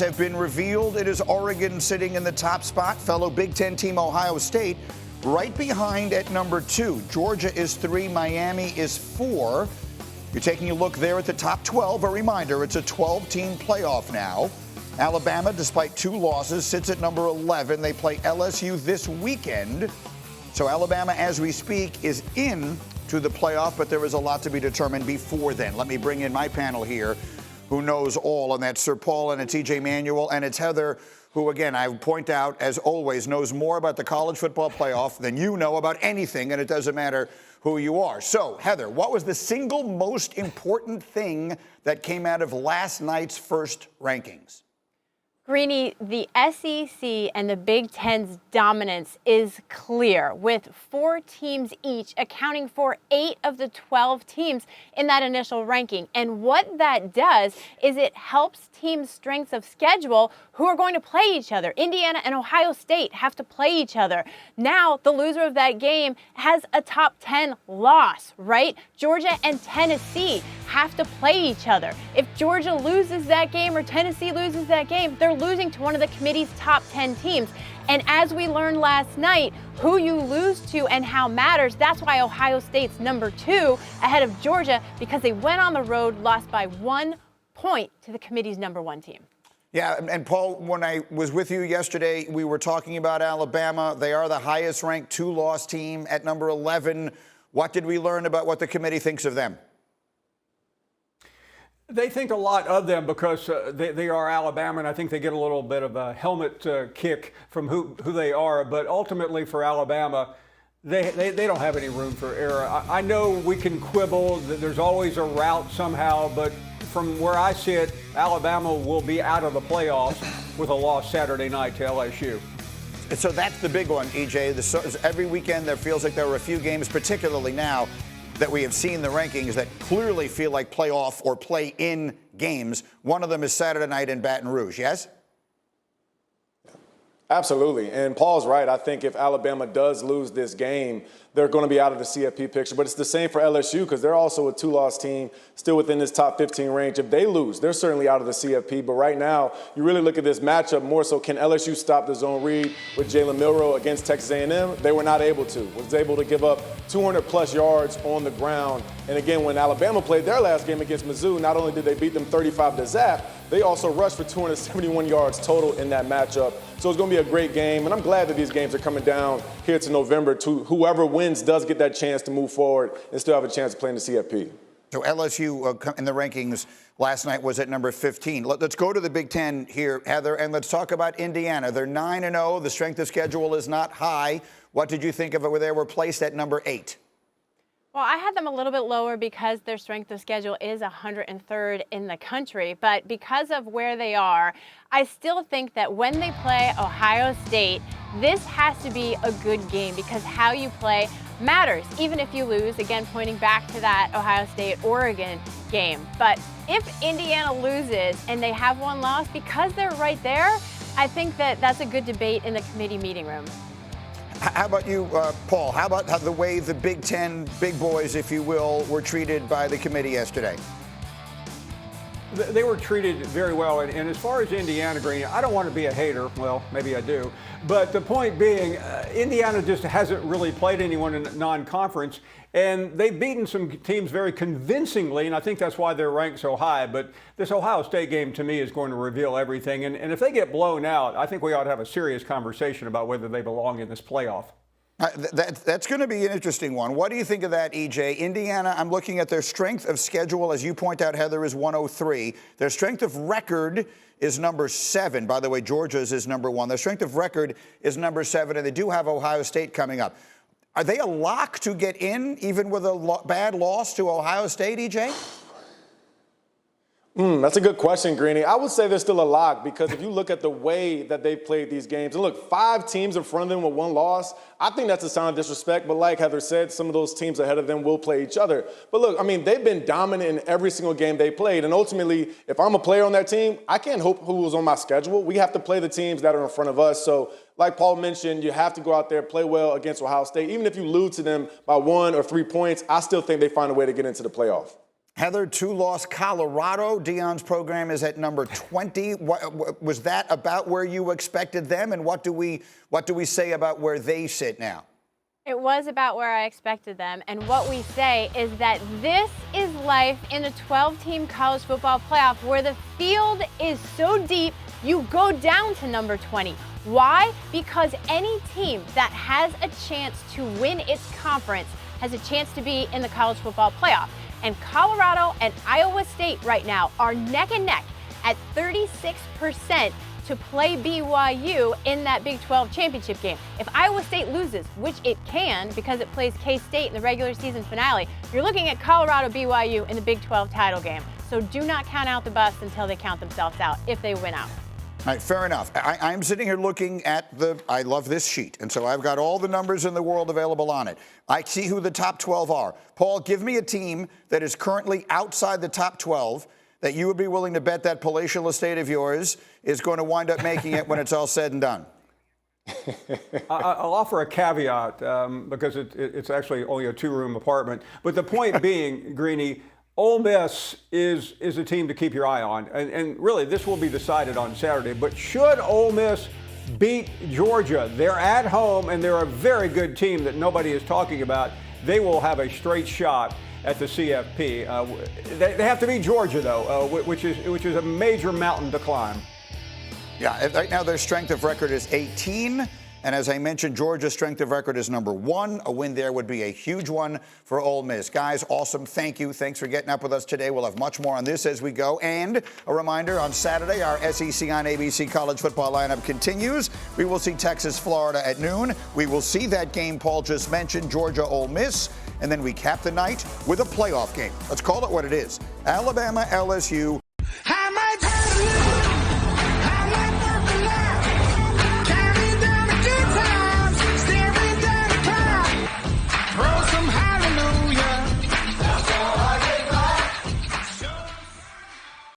Have been revealed. It is Oregon sitting in the top spot, fellow Big Ten team Ohio State right behind at number 2. Georgia is 3, Miami is 4. You're taking a look there at the top 12. A reminder, it's a 12-team playoff now. Alabama, despite 2 losses, sits at number 11. They play LSU this weekend. So Alabama, as we speak, is in to the playoff, but there is a lot to be determined before then. Let me bring in my panel here, who knows all, and that's Sir Paul, and it's EJ Manuel, and it's Heather, who, again, I point out, as always, knows more about the college football playoff than you know about anything, and it doesn't matter who you are. So, Heather, what was the single most important thing that came out of last night's first rankings? Greeny, the SEC and the Big Ten's dominance is clear, with 4 teams each accounting for 8 of the 12 teams in that initial ranking. And what that does is it helps teams' strengths of schedule who are going to play each other. Indiana and Ohio State have to play each other. Now, the loser of that game has a top 10 loss, right? Georgia and Tennessee have to play each other. If Georgia loses that game or Tennessee loses that game, they're losing to one of the committee's top 10 teams. And as we learned last night, who you lose to and how matters. That's why Ohio State's number 2 ahead of Georgia, because they went on the road, lost by 1 point to the committee's number 1 team. Yeah, and Paul, when I was with you yesterday, we were talking about Alabama. They are the highest ranked 2-loss team at number 11. What did we learn about what the committee thinks of them? They think a lot of them because they are Alabama, and I think they get a little bit of a helmet kick from who they are. But ultimately for Alabama, they don't have any room for error. I know we can quibble that there's always a route somehow, but from where I sit, Alabama will be out of the playoffs with a loss Saturday night to LSU. So that's the big one, EJ. Every weekend there feels like there were a few games, particularly now, that we have seen the rankings that clearly feel like playoff or play-in games. One of them is Saturday night in Baton Rouge, yes? Absolutely. And Paul's right. I think if Alabama does lose this game, they're going to be out of the CFP picture. But it's the same for LSU because they're also a 2-loss team, still within this top 15 range. If they lose, they're certainly out of the CFP. But right now, you really look at this matchup more so, can LSU stop the zone read with Jalen Milroe against Texas A&M? They were not able to. Was able to give up 200-plus yards on the ground. And again, when Alabama played their last game against Mizzou, not only did they beat them 35-0, they also rushed for 271 yards total in that matchup. So it's going to be a great game, and I'm glad that these games are coming down here to November. To whoever wins does get that chance to move forward and still have a chance to play in the CFP. So LSU in the rankings last night was at number 15. Let's go to the Big Ten here, Heather, and let's talk about Indiana. They're 9-0. The strength of schedule is not high. What did you think of it where they were placed at number 8? Well, I had them a little bit lower because their strength of schedule is 103rd in the country. But because of where they are, I still think that when they play Ohio State, this has to be a good game because how you play matters, even if you lose, again, pointing back to that Ohio State-Oregon game. But if Indiana loses and they have 1 loss, because they're right there, I think that that's a good debate in the committee meeting room. How about you, Paul? How about the way the Big Ten big boys, if you will, were treated by the committee yesterday? They were treated very well. And as far as Indiana, Green, I don't want to be a hater. Well, maybe I do. But the point being, Indiana just hasn't really played anyone in non-conference. And they've beaten some teams very convincingly, and I think that's why they're ranked so high. But this Ohio State game, to me, is going to reveal everything. And if they get blown out, I think we ought to have a serious conversation about whether they belong in this playoff. That's going to be an interesting one. What do you think of that, EJ? Indiana, I'm looking at their strength of schedule, as you point out, Heather, is 103. Their strength of record is number 7. By the way, Georgia's is number 1. Their strength of record is number 7, and they do have Ohio State coming up. Are they a lock to get in, even with a bad loss to Ohio State, EJ? That's a good question, Greeny. I would say they're still a lock because if you look at the way that they played these games, and look, 5 teams in front of them with 1 loss, I think that's a sign of disrespect. But like Heather said, some of those teams ahead of them will play each other. But look, I mean, they've been dominant in every single game they played. And ultimately, if I'm a player on that team, I can't hope who was on my schedule. We have to play the teams that are in front of us. So like Paul mentioned, you have to go out there, play well against Ohio State. Even if you lose to them by 1 or 3 points, I still think they find a way to get into the playoff. Heather, 2-loss Colorado. Dion's program is at number 20. Was that about where you expected them? And what do we say about where they sit now? It was about where I expected them. And what we say is that this is life in a 12-team college football playoff where the field is so deep, you go down to number 20. Why? Because any team that has a chance to win its conference has a chance to be in the college football playoff. And Colorado and Iowa State right now are neck and neck at 36% to play BYU in that Big 12 championship game. If Iowa State loses, which it can because it plays K-State in the regular season finale, you're looking at Colorado BYU in the Big 12 title game. So do not count out the bus until they count themselves out if they win out. All right, fair enough. I'm sitting here looking at I love this sheet, and so I've got all the numbers in the world available on it. I see who the top 12 are. Paul, give me a team that is currently outside the top 12 that you would be willing to bet that palatial estate of yours is going to wind up making it when it's all said and done. I'll offer a caveat because it's actually only a 2-room apartment. But the point being, Greeny, Ole Miss is a team to keep your eye on. And really, this will be decided on Saturday. But should Ole Miss beat Georgia, they're at home and they're a very good team that nobody is talking about. They will have a straight shot at the CFP. They have to beat Georgia, though, which is a major mountain to climb. Yeah, right now their strength of record is 18. And as I mentioned, Georgia's strength of record is number 1. A win there would be a huge one for Ole Miss. Guys, awesome. Thank you. Thanks for getting up with us today. We'll have much more on this as we go. And a reminder, on Saturday, our SEC on ABC college football lineup continues. We will see Texas, Florida at noon. We will see that game Paul just mentioned, Georgia, Ole Miss. And then we cap the night with a playoff game. Let's call it what it is. Alabama, LSU,